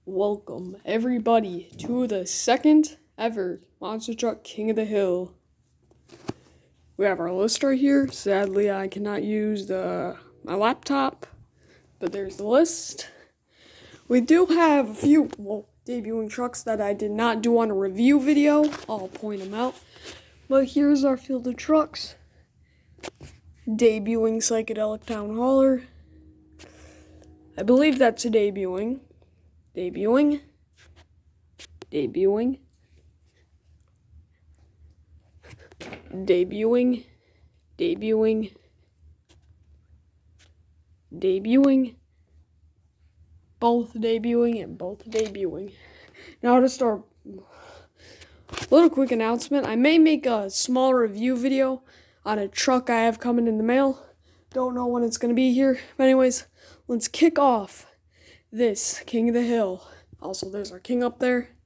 Welcome, everybody, to the second ever Monster Truck King of the Hill. We have our list right here. Sadly, I cannot use my laptop, but there's the list. We do have a few, debuting trucks that I did not do on a review video. I'll point them out. But here's our field of trucks. Debuting Psychedelic Town Hauler. I believe that's a debuting. Debuting. Debuting. Debuting. Debuting. Debuting. Both debuting and both debuting. Now to start, a little quick announcement. I may make a small review video on a truck I have coming in the mail. Don't know when it's going to be here. But anyways, let's kick off this King of the Hill. Also, there's our king up there.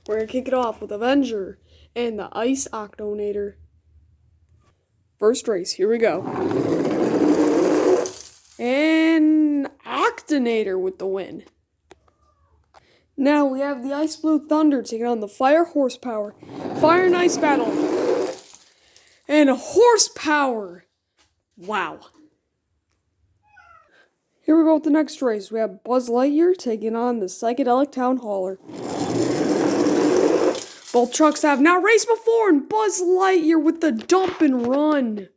We're going to kick it off with Avenger and the Ice Octonator. First race, here we go. And Octonator with the win. Now we have the Ice Blue Thunder taking on the Fire Horsepower. Fire and Ice battle. And Horsepower. Wow. Here we go with the next race. We have Buzz Lightyear taking on the Psychedelic Town Hauler. Both trucks have now raced before, and Buzz Lightyear with the dump and run.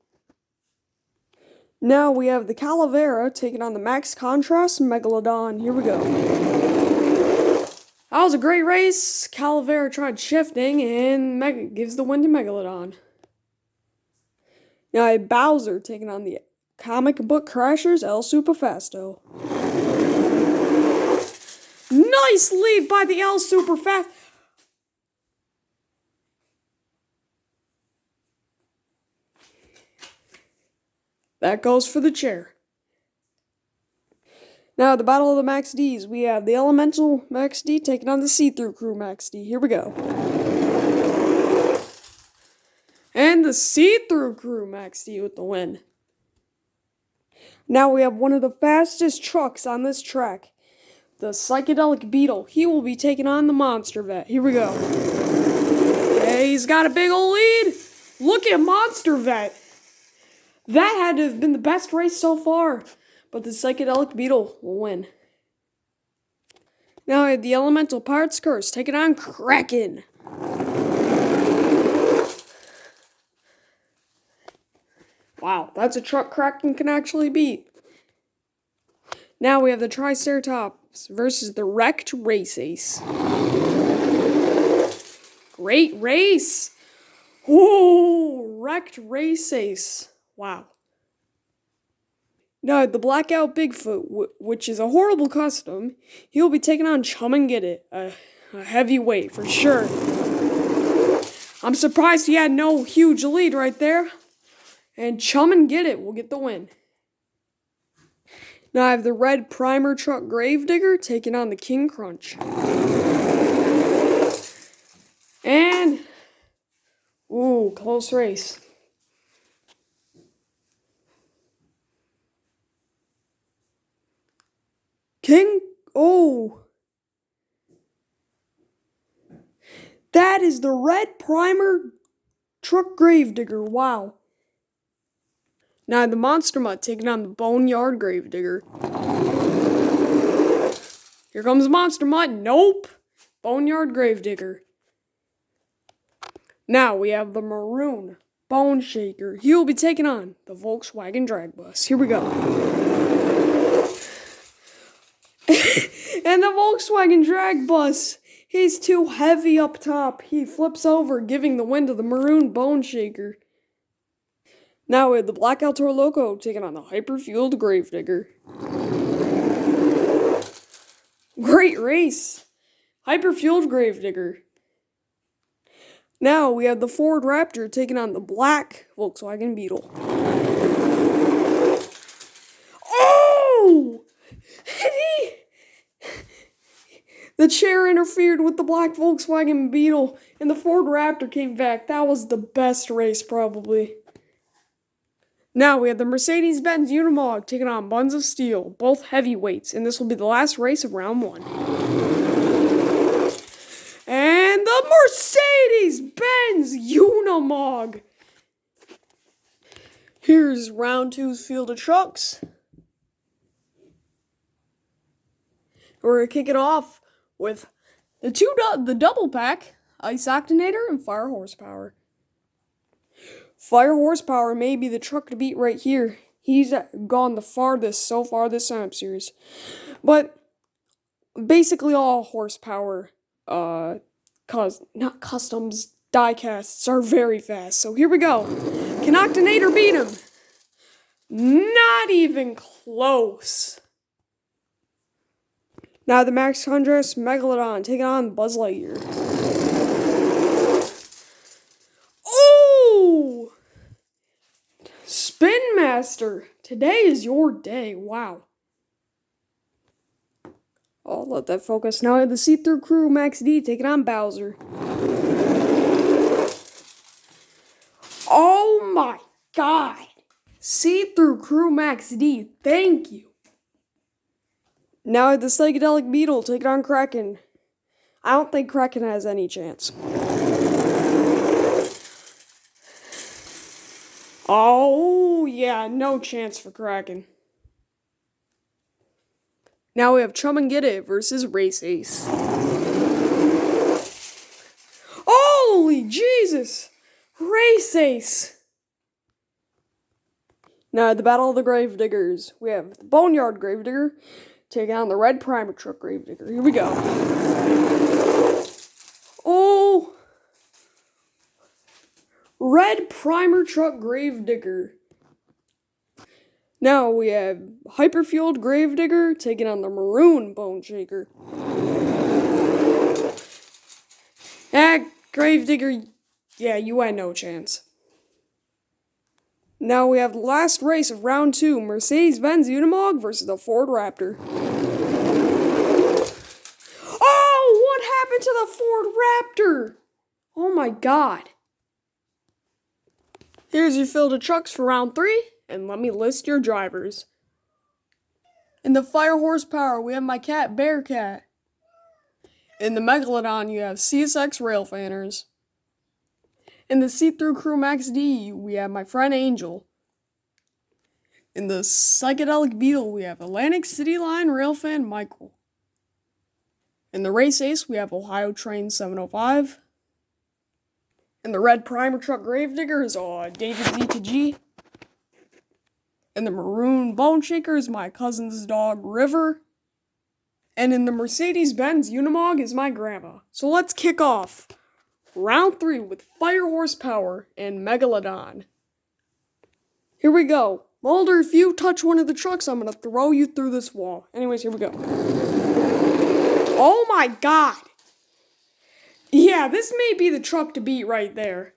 Now we have the Calavera taking on the Max Contrast Megalodon. Here we go. That was a great race. Calavera tried shifting, and gives the win to Megalodon. Now I have Bowser taking on the Comic Book Crashers El Superfasto. Nice lead by the El Superfast. That goes for the chair. Now, the Battle of the Max Ds. We have the Elemental Max D taking on the See-Through Crew Max D. Here we go. And the See-Through Crew Max D with the win. Now we have one of the fastest trucks on this track. The Psychedelic Beetle. He will be taking on the Monster Vet. Here we go. Hey, he's got a big old lead. Look at Monster Vet. That had to have been the best race so far. But the Psychedelic Beetle will win. Now I have the Elemental Pirate's Curse taking on Kraken. Wow, that's a truck Kraken can actually beat. Now we have the Triceratops versus the Wrecked Race Ace. Great race. Oh, Wrecked Race Ace. Wow. Now, the Blackout Bigfoot, which is a horrible custom, he'll be taking on Chum and Get It, a heavyweight for sure. I'm surprised he had no huge lead right there. And Chum and Get It will get the win. Now I have the Red Primer Truck Gravedigger taking on the King Crunch. And, ooh, close race. That is the Red Primer Truck Gravedigger, wow. Now the Monster Mutt taking on the Boneyard Gravedigger. Here comes Monster Mutt, nope. Boneyard Gravedigger. Now we have the Maroon Bone Shaker. He will be taking on the Volkswagen Drag Bus. Here we go. And the Volkswagen Drag Bus, he's too heavy up top. He flips over, giving the win to the Maroon Bone Shaker. Now we have the Blackout Toro Loco taking on the Hyper-Fueled Gravedigger. Great race. Hyper-Fueled Gravedigger. Now we have the Ford Raptor taking on the Black Volkswagen Beetle. Oh! The chair interfered with the Black Volkswagen Beetle, and the Ford Raptor came back. That was the best race, probably. Now we have the Mercedes-Benz Unimog taking on Buns of Steel, both heavyweights, and this will be the last race of round one. Mercedes-Benz Unimog. Here's round two's field of trucks. We're going to kick it off with the double pack, Ice Octanator and Fire Horsepower. Fire Horsepower may be the truck to beat right here. He's gone the farthest so far this Sign Up series. But basically all horsepower, not customs, diecasts are very fast. So here we go. Can Octanator beat him? Not even close. Now the Max Contrast Megalodon taking on Buzz Lightyear. Oh! Spin Master, today is your day. Wow. I'll let that focus. Now I have the See-Through Crew Max D taking on Bowser. Oh my god. See-Through Crew Max D, thank you. Now I have the Psychedelic Beetle taking on Kraken. I don't think Kraken has any chance. Oh, yeah, no chance for Kraken. Now we have Chum and Get It versus Race Ace. Holy Jesus! Race Ace! Now at the Battle of the Gravediggers, we have the Boneyard Gravedigger taking on the Red Primer Truck Gravedigger. Here we go. Oh! Red Primer Truck Gravedigger. Now we have Hyperfueled Gravedigger taking on the Maroon Bone Shaker. Gravedigger, yeah, you had no chance. Now we have the last race of round two, Mercedes-Benz Unimog versus the Ford Raptor. Oh, what happened to the Ford Raptor? Oh my god. Here's your field of trucks for round three, and let me list your drivers. In the Fire Horsepower, we have my cat, Bearcat. In the Megalodon, you have CSX Railfanners. In the See-Through Crew Max D, we have my friend Angel. In the Psychedelic Beetle, we have Atlantic City Line Railfan Michael. In the Race Ace, we have Ohio Train 705. In the Red Primer Truck Gravedigger is David Z to G. In the Maroon Bone Shaker is my cousin's dog, River. And in the Mercedes-Benz Unimog is my grandma. So let's kick off round three with Fire Horsepower and Megalodon. Here we go. Mulder, if you touch one of the trucks, I'm going to throw you through this wall. Anyways, here we go. Oh my god. Yeah, this may be the truck to beat right there.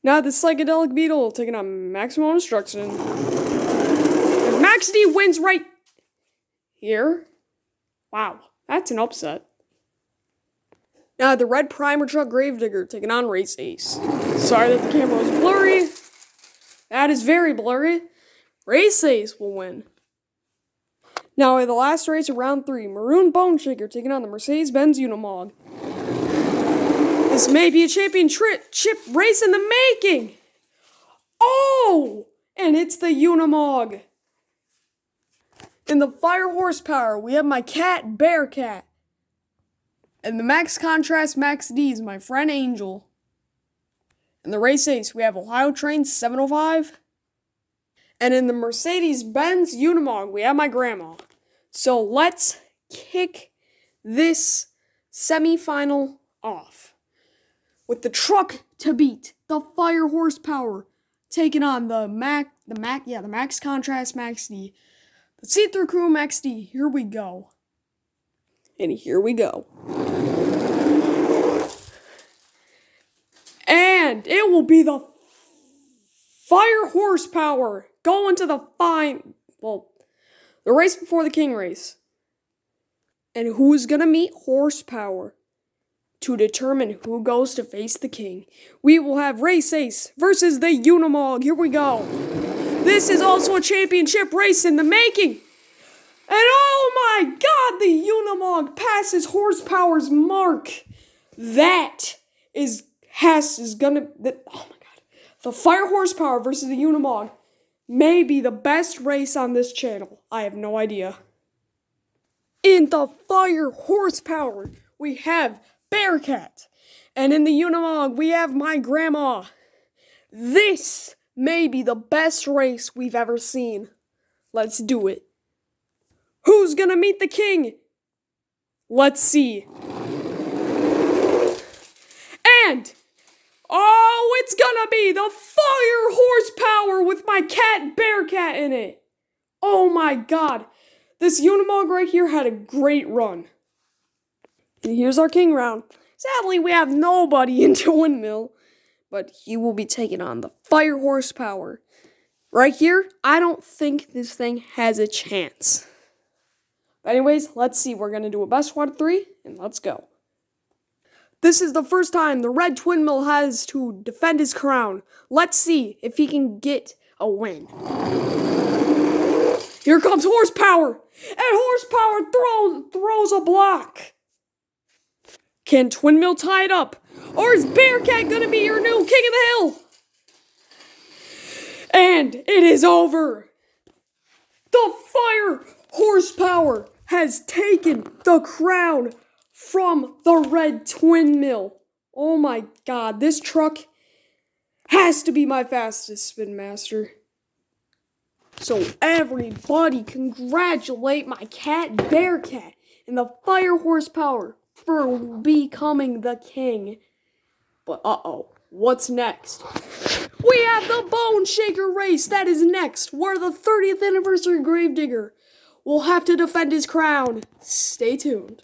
Now the Psychedelic Beetle taking on Maximum Destruction. If Max D wins right here. Wow, that's an upset. Now the Red Primer Truck Gravedigger taking on Race Ace. Sorry that the camera was blurry. That is very blurry. Race Ace will win. Now the last race of round three, Maroon Bone Shaker taking on the Mercedes-Benz Unimog. This may be a championship race in the making. Oh, and it's the Unimog. In the Fire Horsepower, we have my cat, Bearcat. And the Max Contrast Max D is my friend Angel. In the Race Ace, we have Ohio Train 705. And in the Mercedes-Benz Unimog, we have my grandma. So let's kick this semi-final off with the truck to beat, the Fire Horsepower, taking on the Max Contrast Max D. The See-Through Crew Max D. Here we go. And here we go. And it will be the Fire Horsepower going to the the race before the King race. And who's going to meet Horsepower to determine who goes to face the King? We will have Race Ace versus the Unimog. Here we go. This is also a championship race in the making. And oh my god, the Unimog passes Horsepower's mark. The Fire Horsepower versus the Unimog may be the best race on this channel. I have no idea. In the Fire Horsepower, we have Bearcat. And in the Unimog, we have my grandma. This may be the best race we've ever seen. Let's do it. Who's gonna meet the king? Let's see. And, it's gonna be the Fire Horsepower with my cat Bearcat in it. Oh my god. This Unimog right here had a great run. And here's our king round. Sadly, we have nobody in Twin Mill, but he will be taking on the Fire Horsepower. Right here, I don't think this thing has a chance. But anyways, let's see. We're going to do a best one of 3, and let's go. This is the first time the Red Twin Mill has to defend his crown. Let's see if he can get a win. Here comes Horsepower, and Horsepower throws a block. Can Twin Mill tie it up, or is Bearcat gonna be your new king of the hill? And it is over. The Fire Horsepower has taken the crown from the Red Twin Mill. Oh my god, this truck has to be my fastest Spin Master. So everybody congratulate my cat Bearcat and the Fire Horsepower for becoming the king. But what's next? We have the Bone Shaker race that is next, where the 30th anniversary Gravedigger will have to defend his crown. Stay tuned.